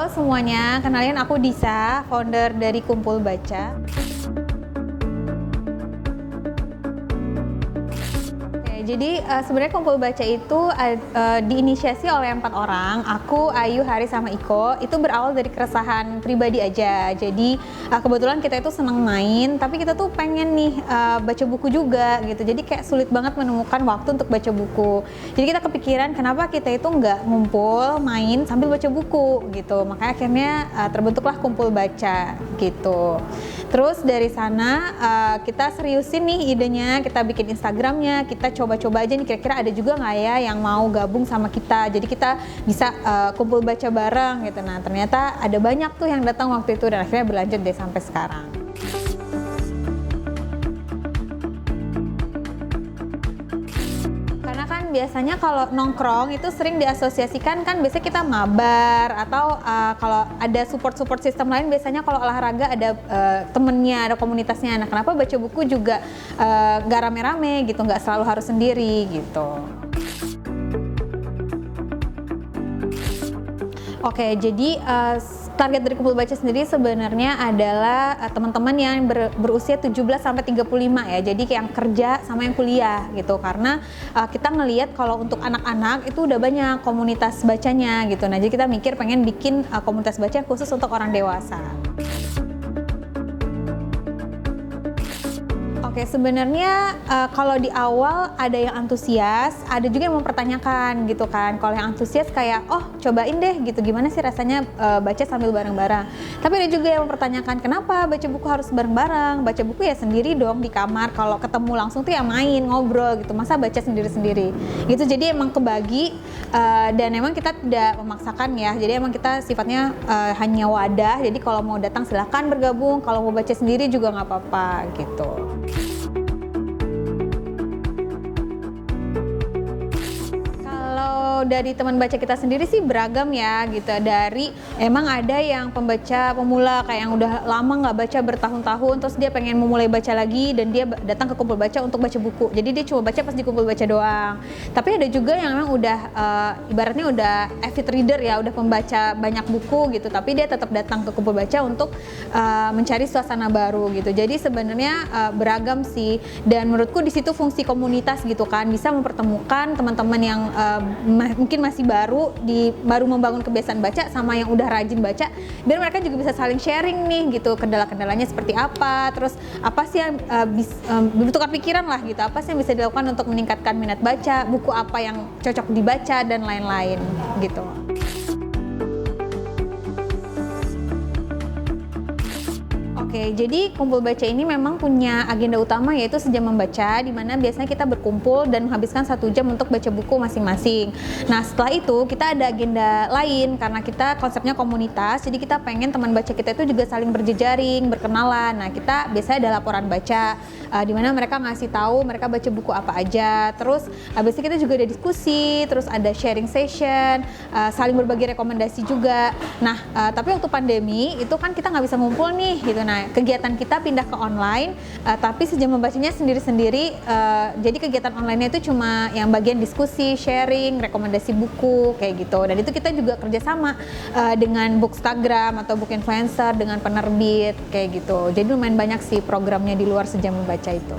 Halo semuanya, kenalin aku Disa, founder dari Kumpul Baca. Jadi sebenarnya Kumpul Baca itu diinisiasi oleh 4 orang, aku, Ayu, Hari, sama Iko. Itu berawal dari keresahan pribadi aja. Jadi kebetulan kita itu senang main, tapi kita tuh pengen nih baca buku juga gitu. Jadi kayak sulit banget menemukan waktu untuk baca buku. Jadi kita kepikiran kenapa kita itu nggak ngumpul main sambil baca buku gitu. Makanya akhirnya terbentuklah Kumpul Baca gitu. Terus dari sana kita seriusin nih idenya, kita bikin Instagramnya, kita coba aja nih kira-kira ada juga nggak ya yang mau gabung sama kita, jadi kita bisa kumpul baca bareng gitu. Nah ternyata ada banyak tuh yang datang waktu itu dan akhirnya berlanjut deh sampai sekarang. Karena kan biasanya kalau nongkrong itu sering diasosiasikan kan biasanya kita mabar atau kalau ada support system lain biasanya kalau olahraga ada temennya, ada komunitasnya. Nah kenapa baca buku juga nggak rame-rame gitu, nggak selalu harus sendiri gitu. Oke, jadi target dari Kumpul Baca sendiri sebenarnya adalah teman-teman yang berusia 17 sampai 35 ya. Jadi kayak yang kerja sama yang kuliah gitu. Karena kita ngelihat kalau untuk anak-anak itu udah banyak komunitas bacanya gitu. Nah, jadi kita mikir pengen bikin komunitas baca khusus untuk orang dewasa. Oke, sebenarnya kalau di awal ada yang antusias, ada juga yang mempertanyakan gitu kan. Kalau yang antusias kayak, oh cobain deh gitu, gimana sih rasanya baca sambil bareng-bareng. Tapi ada juga yang mempertanyakan, kenapa baca buku harus bareng-bareng? Baca buku ya sendiri dong di kamar, kalau ketemu langsung tuh ya main, ngobrol gitu, masa baca sendiri-sendiri gitu. Jadi emang kebagi dan emang kita tidak memaksakan ya, jadi emang kita sifatnya hanya wadah. Jadi kalau mau datang silahkan bergabung, kalau mau baca sendiri juga nggak apa-apa gitu. Dari teman baca kita sendiri sih beragam ya gitu. Dari emang ada yang pembaca pemula kayak yang udah lama nggak baca bertahun-tahun, terus dia pengen memulai baca lagi dan dia datang ke Kumpul Baca untuk baca buku. Jadi dia cuma baca pas di Kumpul Baca doang. Tapi ada juga yang memang udah ibaratnya udah avid reader ya, udah pembaca banyak buku gitu, tapi dia tetap datang ke Kumpul Baca untuk mencari suasana baru gitu. Jadi sebenarnya beragam sih, dan menurutku di situ fungsi komunitas gitu kan, bisa mempertemukan teman-teman yang mungkin masih baru membangun kebiasaan baca sama yang udah rajin baca, biar mereka juga bisa saling sharing nih gitu, kendala-kendalanya seperti apa, terus apa sih yang bertukar pikiran lah gitu, apa sih yang bisa dilakukan untuk meningkatkan minat baca, buku apa yang cocok dibaca dan lain-lain gitu. Oke, jadi Kumpul Baca ini memang punya agenda utama yaitu sejam membaca, di mana biasanya kita berkumpul dan menghabiskan 1 jam untuk baca buku masing-masing. Nah, setelah itu kita ada agenda lain karena kita konsepnya komunitas, jadi kita pengen teman baca kita itu juga saling berjejaring, berkenalan. Nah, kita biasanya ada laporan baca, di mana mereka ngasih tahu mereka baca buku apa aja. Terus biasanya kita juga ada diskusi, terus ada sharing session, saling berbagi rekomendasi juga. Nah, tapi waktu pandemi itu kan kita nggak bisa ngumpul nih gitu. Nah, kegiatan kita pindah ke online, tapi sejam membacanya sendiri-sendiri. Jadi kegiatan online-nya itu cuma yang bagian diskusi, sharing, rekomendasi buku kayak gitu. Dan itu kita juga kerjasama dengan Bookstagram atau book influencer, dengan penerbit kayak gitu. Jadi lumayan banyak sih programnya di luar sejam membaca itu.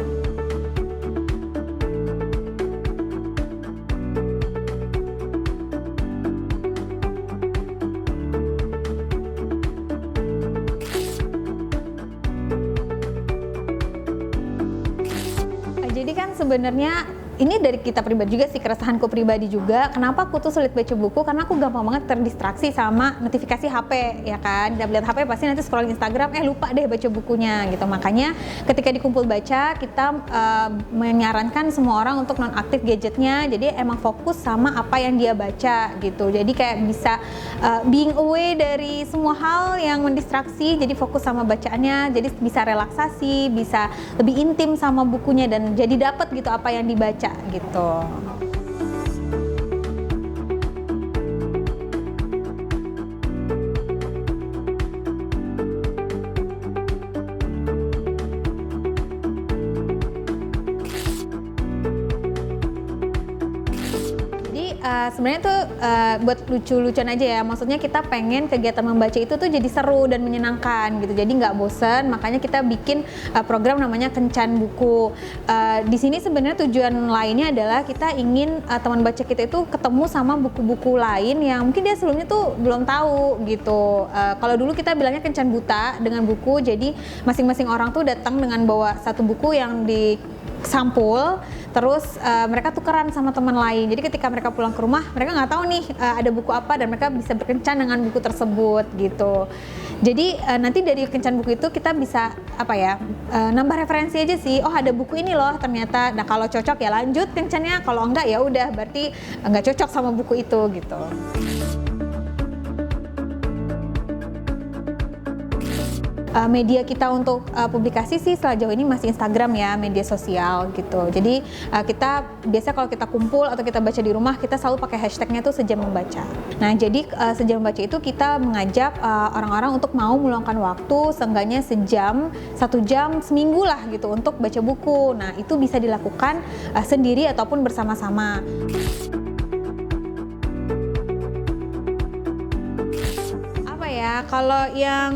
Jadi kan sebenarnya ini dari kita pribadi juga sih, keresahanku pribadi juga. Kenapa aku tuh sulit baca buku? Karena aku gampang banget terdistraksi sama notifikasi HP ya kan. Dan lihat HP pasti nanti scrolling Instagram, lupa deh baca bukunya gitu. Makanya ketika di Kumpul Baca kita menyarankan semua orang untuk nonaktif gadgetnya. Jadi emang fokus sama apa yang dia baca gitu. Jadi kayak bisa being away dari semua hal yang mendistraksi. Jadi fokus sama bacaannya. Jadi bisa relaksasi, bisa lebih intim sama bukunya dan jadi dapat gitu apa yang dibaca gitu. sebenarnya tuh buat lucu-lucuan aja ya. Maksudnya kita pengen kegiatan membaca itu tuh jadi seru dan menyenangkan gitu. Jadi nggak bosen, makanya kita bikin program namanya Kencan Buku. Di sini sebenarnya tujuan lainnya adalah kita ingin teman baca kita itu ketemu sama buku-buku lain yang mungkin dia sebelumnya tuh belum tahu gitu. Kalau dulu kita bilangnya Kencan Buta dengan buku. Jadi masing-masing orang tuh datang dengan bawa satu buku yang di sampul, terus mereka tukeran sama teman lain. Jadi ketika mereka pulang ke rumah, mereka nggak tahu nih ada buku apa dan mereka bisa berkencan dengan buku tersebut gitu. Jadi nanti dari kencan buku itu kita bisa nambah referensi aja sih. Oh ada buku ini loh ternyata. Nah kalau cocok ya lanjut kencannya, kalau enggak ya udah berarti nggak cocok sama buku itu gitu. Media kita untuk publikasi sih sejauh ini masih Instagram ya, media sosial gitu. Jadi kita biasa kalau kita kumpul atau kita baca di rumah, kita selalu pakai hashtagnya tuh Sejam Membaca. Nah jadi Sejam Membaca itu kita mengajak orang-orang untuk mau meluangkan waktu seenggaknya sejam, 1 jam seminggu lah gitu untuk baca buku. Nah itu bisa dilakukan sendiri ataupun bersama-sama. Apa ya, kalau yang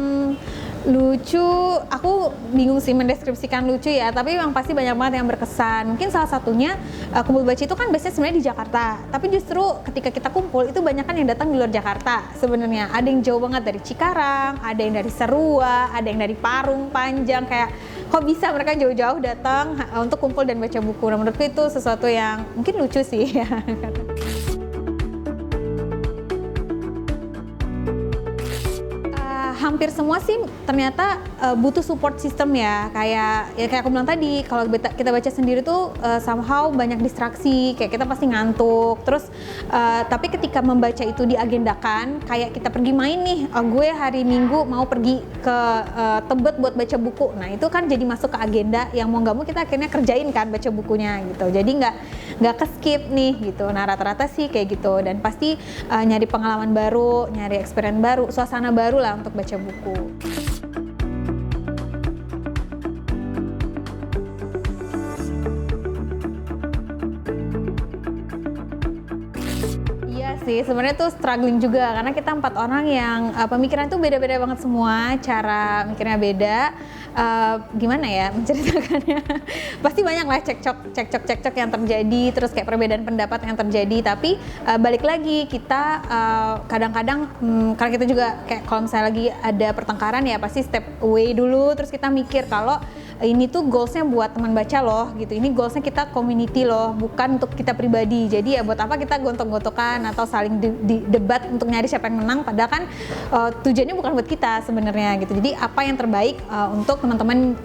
lucu, aku bingung sih mendeskripsikan lucu ya, tapi memang pasti banyak banget yang berkesan. Mungkin salah satunya kumpul baca itu kan biasanya sebenarnya di Jakarta, tapi justru ketika kita kumpul itu banyak kan yang datang di luar Jakarta sebenarnya. Ada yang jauh banget dari Cikarang, ada yang dari Serua, ada yang dari Parung Panjang, kayak kok bisa mereka jauh-jauh datang untuk kumpul dan baca buku. Nah menurutku itu sesuatu yang mungkin lucu sih ya. Hampir semua sih ternyata butuh support system ya, kayak aku bilang tadi, kalau kita baca sendiri tuh somehow banyak distraksi, kayak kita pasti ngantuk. Terus tapi ketika membaca itu diagendakan, kayak kita pergi main nih, gue hari Minggu mau pergi ke Tebet buat baca buku. Nah itu kan jadi masuk ke agenda yang mau nggak mau kita akhirnya kerjain kan baca bukunya gitu. Jadi nggak ke skip nih gitu. Nah rata-rata sih kayak gitu, dan pasti nyari pengalaman baru, nyari experience baru, suasana baru lah untuk baca buku. Iya sih, sebenarnya tuh struggling juga karena kita 4 orang yang pemikiran tuh beda-beda banget semua, cara mikirnya beda. Gimana ya menceritakannya? Pasti banyak lah cekcok yang terjadi, terus kayak perbedaan pendapat yang terjadi. Tapi balik lagi kita kadang-kadang karena kita juga kayak kalau misalnya lagi ada pertengkaran ya pasti step away dulu, terus kita mikir kalau ini tuh goalsnya buat teman baca loh gitu, ini goalsnya kita community loh, bukan untuk kita pribadi. Jadi ya buat apa kita gontok-gontokan atau saling debat untuk nyari siapa yang menang, padahal kan tujuannya bukan buat kita sebenarnya gitu. Jadi apa yang terbaik untuk teman-teman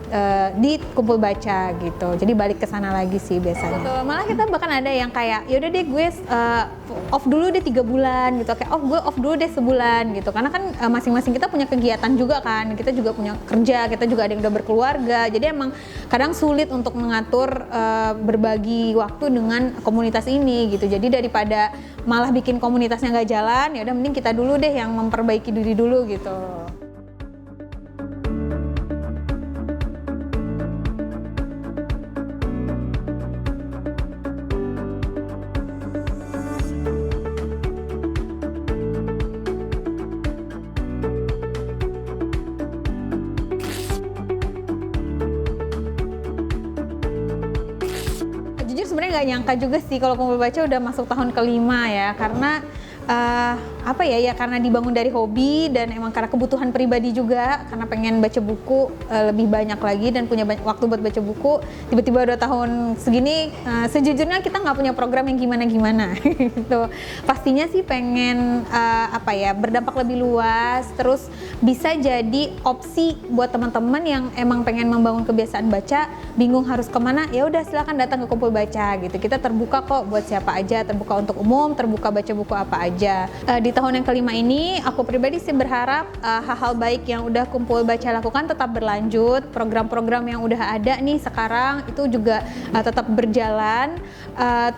di kumpul baca gitu. Jadi balik ke sana lagi sih biasanya. Betul. Malah kita bahkan ada yang kayak yaudah deh gue off dulu deh 3 bulan gitu, kayak gue off dulu deh sebulan gitu, karena kan masing-masing kita punya kegiatan juga kan, kita juga punya kerja, kita juga ada yang udah berkeluarga. Jadi emang kadang sulit untuk mengatur berbagi waktu dengan komunitas ini gitu. Jadi daripada malah bikin komunitasnya nggak jalan, ya udah mending kita dulu deh yang memperbaiki diri dulu gitu. Sebenarnya nggak nyangka juga sih kalau kumpul baca udah masuk tahun ke-5 ya, karena karena dibangun dari hobi dan emang karena kebutuhan pribadi juga, karena pengen baca buku lebih banyak lagi dan punya waktu buat baca buku. Tiba-tiba udah tahun segini, sejujurnya kita nggak punya program yang gimana-gimana gitu. Pastinya sih pengen berdampak lebih luas, terus bisa jadi opsi buat teman-teman yang emang pengen membangun kebiasaan baca, bingung harus kemana, ya udah silakan datang ke kumpul baca gitu. Kita terbuka kok buat siapa aja, terbuka untuk umum, terbuka baca buku apa aja. aja. Di tahun yang kelima ini aku pribadi sih berharap hal-hal baik yang udah Kumpul Baca lakukan tetap berlanjut, program-program yang udah ada nih sekarang itu juga tetap berjalan.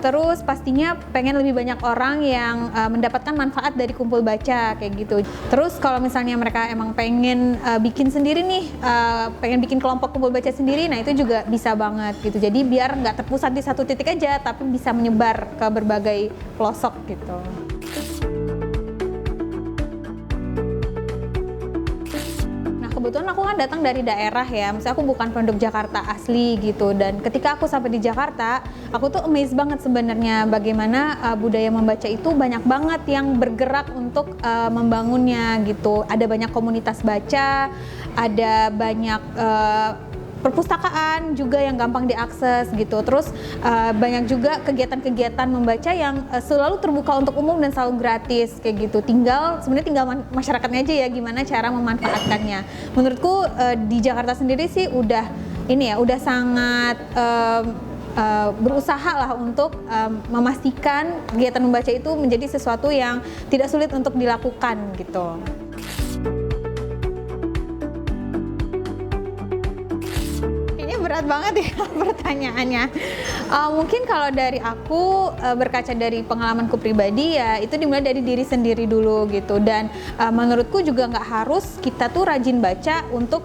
Terus pastinya pengen lebih banyak orang yang mendapatkan manfaat dari Kumpul Baca kayak gitu. Terus kalau misalnya mereka emang pengen bikin sendiri nih, pengen bikin kelompok Kumpul Baca sendiri, nah itu juga bisa banget gitu. Jadi biar nggak terpusat di satu titik aja, tapi bisa menyebar ke berbagai pelosok gitu. Kebetulan aku kan datang dari daerah ya, maksudnya aku bukan penduduk Jakarta asli gitu. Dan ketika aku sampai di Jakarta, aku tuh amazed banget sebenarnya bagaimana budaya membaca itu banyak banget yang bergerak untuk membangunnya gitu. Ada banyak komunitas baca, ada banyak perpustakaan juga yang gampang diakses gitu. Terus banyak juga kegiatan-kegiatan membaca yang selalu terbuka untuk umum dan selalu gratis kayak gitu. Sebenarnya tinggal masyarakatnya aja ya gimana cara memanfaatkannya. Menurutku di Jakarta sendiri sih udah sangat berusaha lah untuk memastikan kegiatan membaca itu menjadi sesuatu yang tidak sulit untuk dilakukan gitu. Berat banget ya pertanyaannya. Mungkin kalau dari aku berkaca dari pengalamanku pribadi ya itu dimulai dari diri sendiri dulu gitu. Dan menurutku juga nggak harus kita tuh rajin baca untuk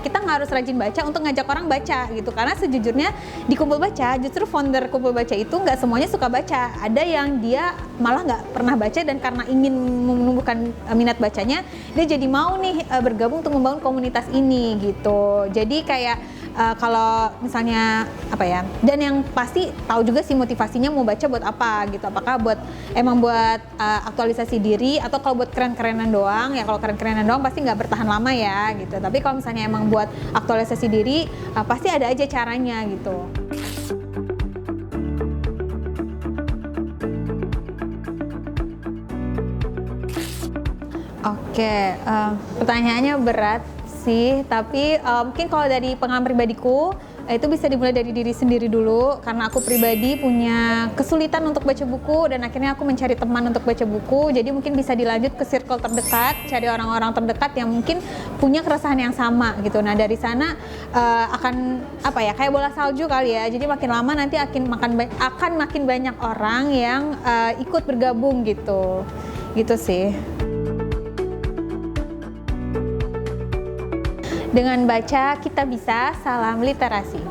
kita nggak harus rajin baca untuk ngajak orang baca gitu. Karena sejujurnya di Kumpul Baca justru founder Kumpul Baca itu nggak semuanya suka baca. Ada yang dia malah nggak pernah baca dan karena ingin menumbuhkan minat bacanya dia jadi mau nih bergabung untuk membangun komunitas ini gitu. Jadi kayak kalau misalnya dan yang pasti tahu juga sih motivasinya mau baca buat apa gitu. Apakah buat aktualisasi diri atau kalau buat keren-kerenan doang. Ya kalau keren-kerenan doang pasti nggak bertahan lama ya gitu. Tapi kalau misalnya emang buat aktualisasi diri pasti ada aja caranya gitu. Oke, pertanyaannya berat sih, tapi mungkin kalau dari pengalaman pribadiku itu bisa dimulai dari diri sendiri dulu karena aku pribadi punya kesulitan untuk baca buku dan akhirnya aku mencari teman untuk baca buku. Jadi mungkin bisa dilanjut ke circle terdekat, cari orang-orang terdekat yang mungkin punya keresahan yang sama gitu. Nah dari sana akan kayak bola salju kali ya. Jadi makin lama nanti akan makin banyak orang yang ikut bergabung gitu sih. Dengan baca kita bisa, salam literasi.